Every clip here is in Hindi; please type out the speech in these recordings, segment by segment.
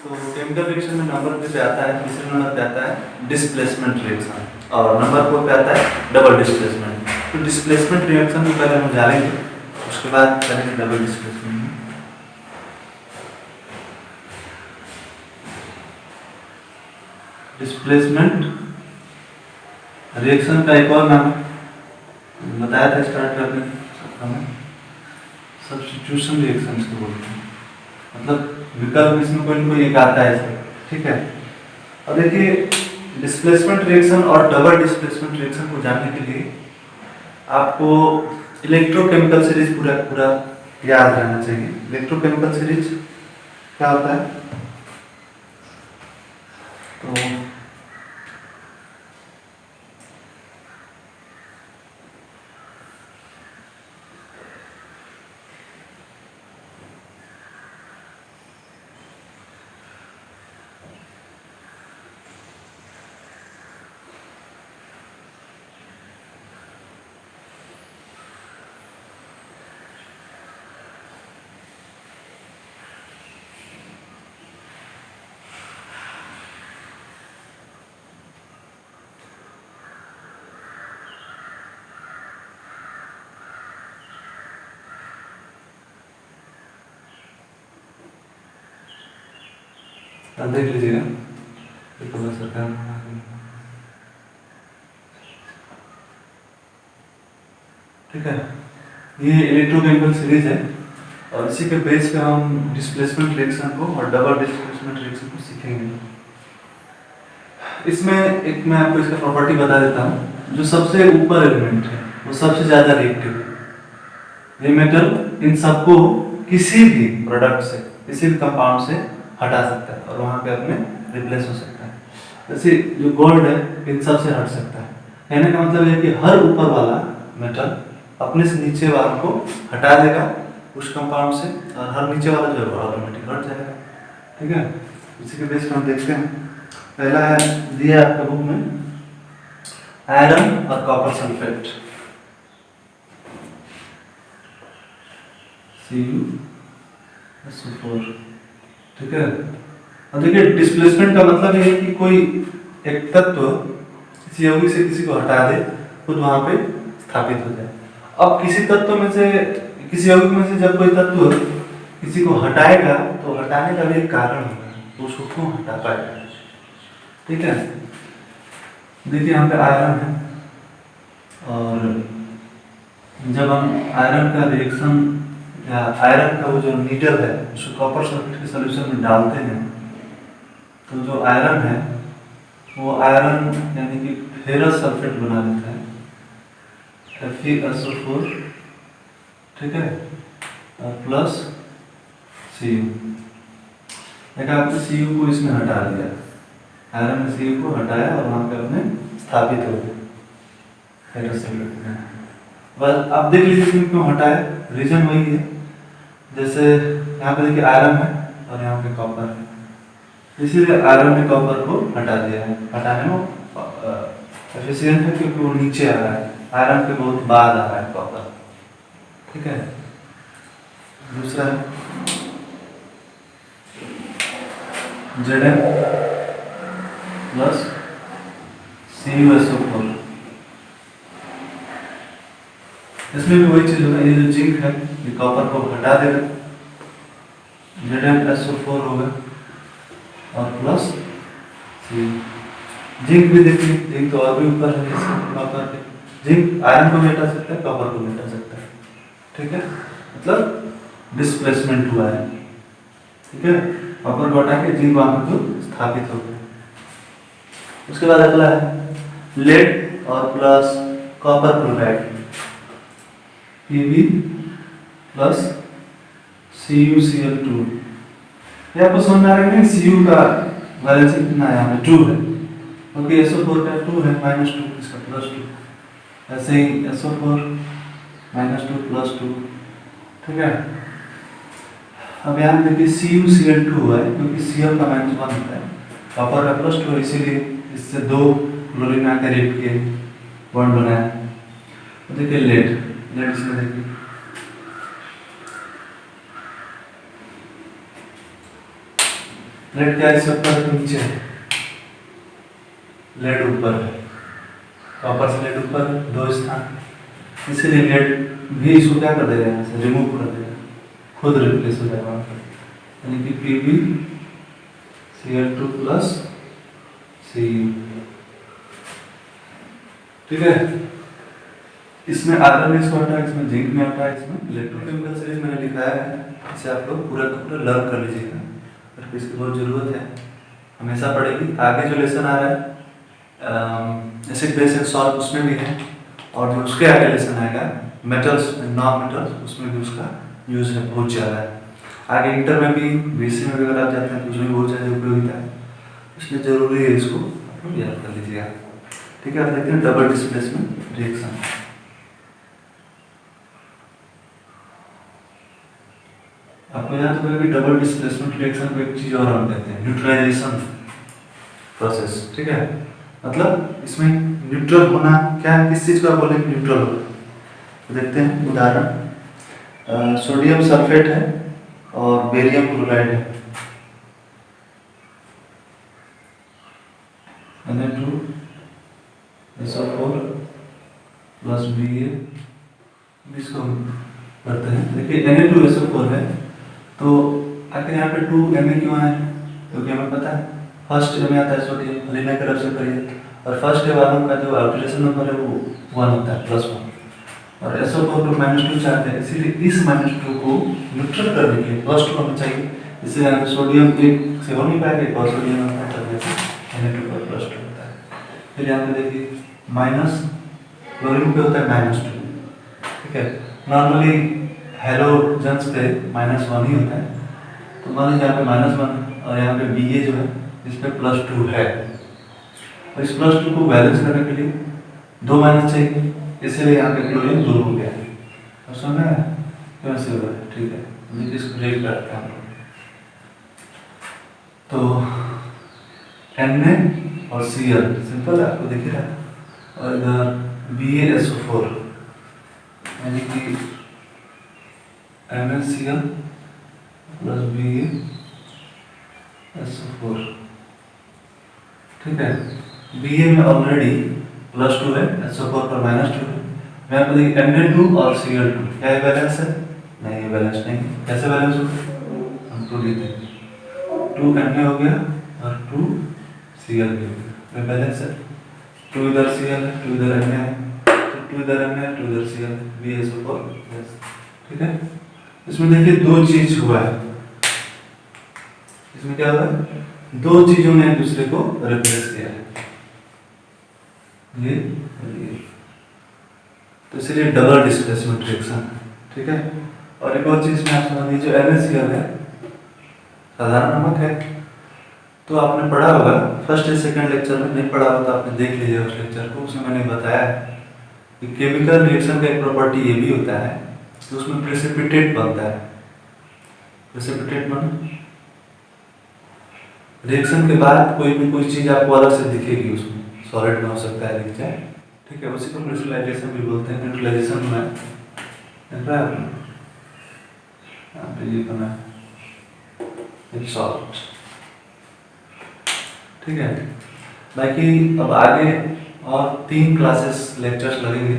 तो केमिकल रिएक्शन में नंबर पे आता है, तीसरे नंबर पे आता है डिस्प्लेसमेंट रिएक्शन और नंबर 4 पे आता है डबल डिस्प्लेसमेंट। तो डिस्प्लेसमेंट रिएक्शन में पहले हम जानेंगे, उसके बाद करेंगे डबल डिस्प्लेसमेंट। डिस्प्लेसमेंट रिएक्शन का एक और नाम बताया था स्टार्ट करने हमें, सब्स्टिट्यूशन रिएक्शन इसको बोलते हैं, मतलब विकल्प इसमें कोई ना कोई एक आता है ऐसे, ठीक है। अब देखिए डिस्प्लेसमेंट रिएक्शन और डबल डिस्प्लेसमेंट रिएक्शन को जानने के लिए आपको इलेक्ट्रोकेमिकल सीरीज पूरा याद रहना चाहिए। इलेक्ट्रोकेमिकल सीरीज क्या होता है, तो देख लीजिएगा, ठीक है। ये इलेक्ट्रोकेमिकल सीरीज है और इसी के बेस पे हम डिस्प्लेसमेंट रिएक्शन को और डबल डिस्प्लेसमेंट रिएक्शन को सीखेंगे। इसमें एक मैं आपको इसका प्रॉपर्टी बता देता हूँ। जो सबसे ऊपर एलिमेंट है वो सबसे ज्यादा रिएक्टिव है। ये मेटल इन सबको किसी भी प्रोडक्ट से, किसी भी कंपाउंड से हटा सकता है और वहां पे अपने रिप्लेस हो सकता है। जैसे जो गोल्ड है इन सब से हट सकता है। कहने का मतलब है कि हर ऊपर वाला मेटल अपने से नीचे वाले को हटा देगा उस कंपाउंड से, और हर नीचे वाला जो है ऑटोमेटिक हट जाएगा, ठीक है। इसी के बेस पर हम देखते हैं। पहला है दिया आपका बुक में आयरन और कॉपर सल्फेट, CuSO4, ठीक है। अब देखिए डिस्प्लेसमेंट का मतलब ये है कि कोई एक तत्व किसी यौगिक से किसी को हटा दे, खुद वहां पे स्थापित हो जाए। अब किसी तत्व में से, किसी यौगिक में से जब कोई तत्व किसी को हटाएगा तो हटाने का भी एक कारण होगा, तो उसको क्यों हटा पाएगा, ठीक है। देखिए यहाँ पे आयरन है और जब हम आयरन का रिएक्शन या आयरन का वो जो नीडल है उसको कॉपर सल्फेट के सॉल्यूशन में डालते हैं, तो जो आयरन है वो आयरन यानी कि फेरस सल्फेट बना लेता है, FeSO4, ठीक है, और प्लस Cu। देखा आपने Cu को इसमें हटा दिया, आयरन ने Cu को हटाया और वहां पे अपने स्थापित हो गए फेरस सल्फेट में। बस अब देख लीजिए इसमें क्यों हटाया, रीजन वही है। जैसे यहाँ पे देखिए आयरन है और यहाँ पे कॉपर है, इसीलिए आयरन ने कॉपर को हटा दिया है। हटाने में एफिशिएंट है क्योंकि वो नीचे आ रहा है, आयरन के बहुत बाद आ रहा है कॉपर, ठीक है। दूसरा है Zn प्लस CuSO4, इसमें भी वही चीज होगा। ये जो जिंक है ये कॉपर को हटा देगा, ZnSO4 होगा और प्लस Cu। जिंक भी देखिए, जिंक तो और भी ऊपर है कॉपर के, जिंक आयरन को भी हटा सकता है, कॉपर को भी हटा सकता है, ठीक है। मतलब डिस्प्लेसमेंट हुआ है, ठीक है। कॉपर को हटा के जिंक वहां पर स्थापित हो गया। उसके बाद अगला है लेड और plus copper chloride, Pb plus CuCl2। ये आपको समझ में आ रहा है कि Cu का वैलेंस कितना है, यहाँ पे 2 है, क्योंकि SO4 का 2 है, -2 इसका +2, ऐसे ही SO4 -2 +2, ठीक है। अब यहाँ देखिए CuCl2 है क्योंकि Cl का -1 होता है, कॉपर का +2 है, इसीलिए इससे 2 क्लोरीन आकर रिएक्ट किए, बॉन्ड बनाया। तो देखिए लेड इसमें देखिए लेड क्या इससे ऊपर है नीचे, लेड ऊपर है, कॉपर से लेड ऊपर 2 स्थान, इसीलिए लेड भी इसको क्या कर देगा, यहाँ से रिमूव कर देगा, खुद रिप्लेस हो जाएगा वहाँ पर, यानी कि PbCl2 प्लस Cu। ठीक है, इसमें आयरन इसको हटा, इसमें जिंक में हटा, इसमें इलेक्ट्रोकेमिकल सीरीज मैंने लिखा है, इसे आप लोग पूरा का पूरा लर्न कर लीजिएगा, और इसकी बहुत ज़रूरत है, हमेशा पड़ेगी। आगे जो लेसन आ रहा है एसिड बेस एंड सॉल्ट, उसमें भी है, और जो उसके आगे लेसन आएगा मेटल्स एंड नॉन मेटल्स, उसमें भी उसका यूज़ है बहुत ज़्यादा है। आगे इंटर में भी BSc में भी अगर आप जाते हैं तो उसमें बहुत ज़्यादा उपयोगिता है, इसलिए ज़रूरी है इसको आप लोग याद कर लीजिएगा। ठीक है, आप देखते हैं डबल डिस्प्लेसमेंट रिएक्शन। आपको याद होगा कि डबल डिस्प्लेसमेंट रिएक्शन को एक चीज़ और हम कहते हैं, न्यूट्रलाइजेशन प्रोसेस। ठीक है, मतलब इसमें न्यूट्रल होना, क्या किस चीज़ को आप बोलेंगे न्यूट्रल होना, तो देखते हैं उदाहरण, सोडियम सल्फेट है और बेरियम क्लोराइड है, Na2SO4 प्लस Ba, इसको करते हैं। देखिए Na2SO4 है, तो आखिर यहाँ पे 2 Na क्यों आए, क्योंकि हमें पता है फर्स्ट में आता है सोडियम, लीना की तरफ से करिए, और फर्स्ट के बाद का जो ऑक्सीडेशन नंबर है वो 1 होता है, +1, और SO4 को -2 चाहते हैं, इसीलिए इस -2 को न्यूट्रल करने के लिए +2 होना चाहिए, इसलिए यहाँ पे सोडियम 1 से हो नहीं पाएगा, और सोडियम यहाँ पर Na2 पर +2 होता है। फिर यहाँ पे देखिए माइनस क्लोरीन पे होता है -2। ठीक है, नॉर्मली हैलोजेंस पे -1 ही होता है, तो मान लीजिए यहाँ पे -1 और यहाँ पे Ba जो है इस पे +2 है, और इस +2 को बैलेंस करने के लिए 2 माइनस चाहिए, इसलिए यहाँ पे क्लोरीन 2 हो गया। अब समझ में आया क्यों ऐसे हो रहा है? ठीक है, हम इसको ब्रेक करते हैं हम लोग। तो Na और Cl सिंपल है, आपको दिख रहा है, और इधर BaSO4 यानी कि MnCl प्लस BaSO4। ठीक है, Ba में ऑलरेडी +2 है, SO4 पर -2 है, मैं आपको देखिए Na2 और Cl2 क्या ये बैलेंस है? नहीं, ये बैलेंस नहीं। कैसे बैलेंस होगा, हम 2 लेते हैं, 2 Na हो गया और 2 Cl भी हो गया, ये बैलेंस है। 2 इधर Cl है, 2 इधर Na है, तो 2 इधर Na है, 2 इधर Cl है, BaSO4। ठीक है, इसमें देखिए 2 चीज हुआ है, इसमें क्या हुआ है, 2 चीजों ने एक दूसरे को रिप्लेस किया है, ये तो इसलिए डबल डिस्प्लेसमेंट रिएक्शन। ठीक है, और एक और चीज में आप समझ लीजिए, NaCl है साधारण नमक है, तो आपने पढ़ा होगा फर्स्ट या सेकंड लेक्चर में, नहीं पढ़ा हो तो आपने देख लीजिए उस लेक्चर को, उसमें मैंने बताया है कि केमिकल रिएक्शन का एक प्रॉपर्टी ये भी होता है कि उसमें प्रेसिपिटेट बनता है। प्रेसिपिटेट माने रिएक्शन के बाद कोई भी कोई चीज आपको अलग से दिखेगी, उसमें सॉलिड में हो सकता है, दिख जाए। ठीक है, उसी को क्रिस्टलाइजेशन भी बोलते हैं। न्यूट्रलाइजेशन में देख रहा है आपने, यहाँ पे ये बना है सॉल्ट। ठीक है, बाकी अब आगे और 3 क्लासेस लेक्चर्स लगेंगे।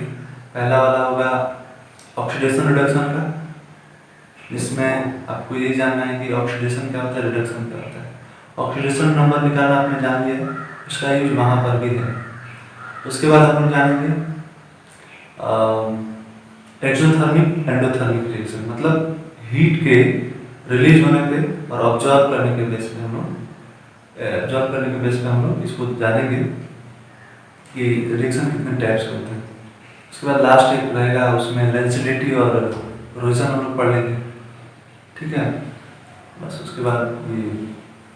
पहला वाला होगा ऑक्सीडेशन रिडक्शन का, जिसमें आपको ये जानना है कि ऑक्सीडेशन क्या होता है, रिडक्शन क्या होता है। ऑक्सीडेशन नंबर निकालना आपने जान लिया, उसका यूज वहाँ पर भी है। उसके बाद अपन जानेंगे एक्सोथर्मिक एंडोथर्मिक रिएक्शन, मतलब हीट के रिलीज होने पे और ऑब्जर्व करने के बेस पे हम लोग इसको जानेंगे कि रिएक्शन कितने टाइप्स होते हैं। उसके बाद लास्ट एक रहेगा, उसमें लेंसिलिटी और रोशन हम लोग पढ़ लेंगे। ठीक है, बस उसके बाद ये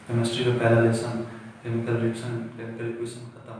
केमिस्ट्री का पहला lesson chemical reaction chemical equation खत्म।